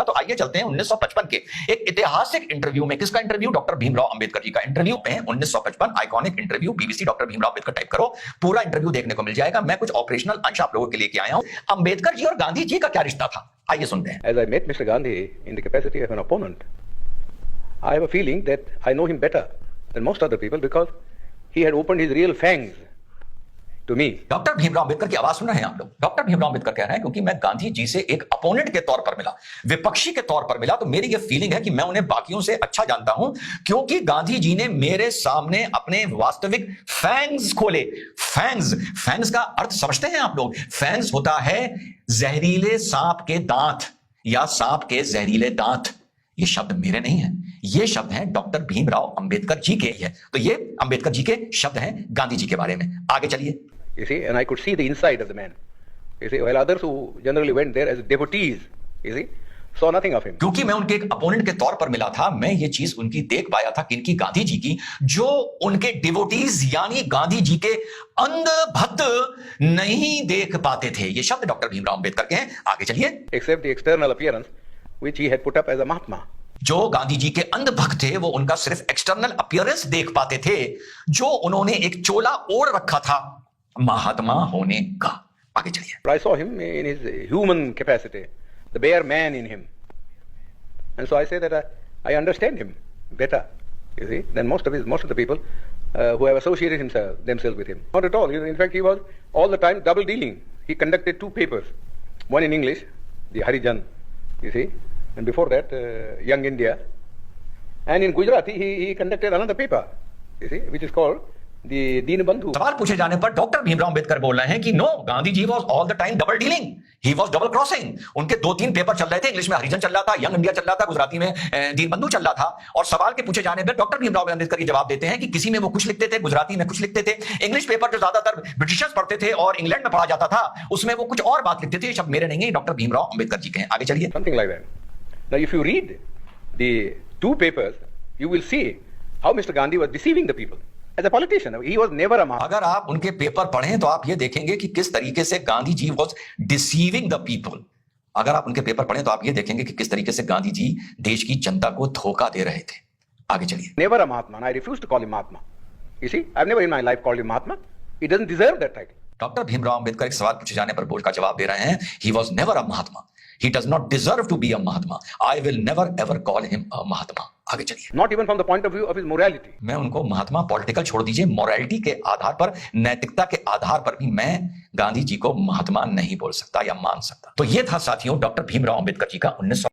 तो आइए चलते हैं 1955 के एक ऐतिहासिक इंटरव्यू में। किसका इंटरव्यू? डॉक्टर भीमराव अंबेडकर जी का इंटरव्यू में 1955 iconic interview, BBC doctor Bhimrao Ambedkar type करो, पूरा इंटरव्यू देखने को मिल जाएगा। मैं कुछ ऑपरेशनल अंश आप लोगों के लिए आया हूं। अंबेडकर जी और गांधी जी का क्या रिश्ता था, आइए सुनते हैं। As I met Mr. Gandhi in the capacity of an opponent, I have a feeling that I know him better than most other people because he had opened his real fangs to me. Doctor Bhimrao Ambedkar की आवाज सुन रहे हैं आप लोग। Doctor Bhimrao Ambedkar कह रहे हैं क्योंकि मैं गांधी जी से एक अपोनेंट के तौर पर मिला, विपक्षी के तौर पर मिला, तो मेरी ये फीलिंग है कि मैं उन्हें बाकियों से अच्छा जानता हूं क्योंकि गांधी जी ने मेरे सामने अपने वास्तविक फैंग्स खोले। फैंग्स का अर्थ समझते हैं आप लोग? फैंग्स होता है जहरीले सांप के दांत या सांप के जहरीले दांत। ये शब्द मेरे नहीं है, ये शब्द हैं डॉक्टर भीमराव अंबेडकर जी के ही है। तो ये अंबेडकर जी के शब्द हैं गांधी जी के बारे में। आगे चलिए। You see, and I could see the inside of the man. You see, while others who generally went there as devotees, you see, saw nothing of him. क्योंकि मैं उनके एक अपोनेंट के तौर पर मिला था, मैं ये चीज उनकी देख पाया था कि इनकी गांधी जी की, जो उनके डिवोटीज यानी गांधी जी के अंधभक्त नहीं देख पाते थे। ये शब्द डॉक्टर भीमराव अंबेडकर के हैं। आगे चलिए। Except the external appearance, which he had put up as a Mahatma. जो गांधी जी के अंधभक्त थे वो उनका सिर्फ एक्सटर्नल अपीयरेंस देख पाते थे, जो उन्होंने एक चोला ओढ़ रखा था महात्मा होने का। आगे चलिए। But I saw him in his human capacity, the bare man in him. And so I say that I understand him better, you see, than most of the people who have associated themselves with him. Not at all. In fact, he was all the time double dealing. He conducted 2 papers, one in English, the Harijan, you see, and before that, Young India. And in Gujarati, he conducted another paper, you see, which is called the Deenbandhu. सवाल पूछे जाने पर doctor Bhimrao Ambedkar बोल रहे हैं कि no, Gandhi ji was all the time double dealing, he was double crossing. उनके 2-3 paper चल रहे थे, इंग्लिश में हरिजन चल रहा था, यंग इंडिया चल रहा था, गुजराती में दीनबंधु चल रहा था। और सवाल के पूछे जाने पर डॉक्टर भीमराव अंबेडकर ये जवाब देते हैं कि किसी में वो कुछ लिखते थे, गुजराती में कुछ लिखते थे, इंग्लिश पेपर जो ज्यादातर ब्रिटिशर्स पढ़ते थे और इंग्लैंड में पढ़ा जाता था उसमें वो कुछ और बात लिखते थे। ये शब्द मेरे नहीं है, डॉक्टर भीमराव अंबेडकर जी के हैं। आगे चलिए। Something like that. Now, if you read the 2 papers, you will see how Mr. Gandhi was deceiving the people. As a politician, he was never a Mahatma. अगर आप उनके पेपर पढ़ें तो आप ये देखेंगे कि किस तरीके से Gandhi ji was deceiving the people. अगर आप उनके पेपर पढ़ें तो आप ये देखेंगे कि किस तरीके से गांधी जी देश की जनता को धोखा दे रहे थे। आगे चलिए। Never a Mahatma, and I refuse to call him Mahatma. You see, I've never in my life called him Mahatma. He doesn't deserve that title. Doctor Bhimrao Ambedkar एक सवाल पूछे जाने पर बोल का जवाब दे रहे हैं, he was never a Mahatma, he does not deserve to be a Mahatma, I will never ever call him a Mahatma. आगे चलिए। Not even from the point of view of his morality. मैं उनको महात्मा, पॉलिटिकल छोड़ दीजिए, मोरालिटी के आधार पर, नैतिकता के आधार पर भी मैं गांधी जी को महात्मा नहीं बोल सकता या मान सकता। तो ये था साथियों डॉक्टर भीमराव अंबेडकर जी का 19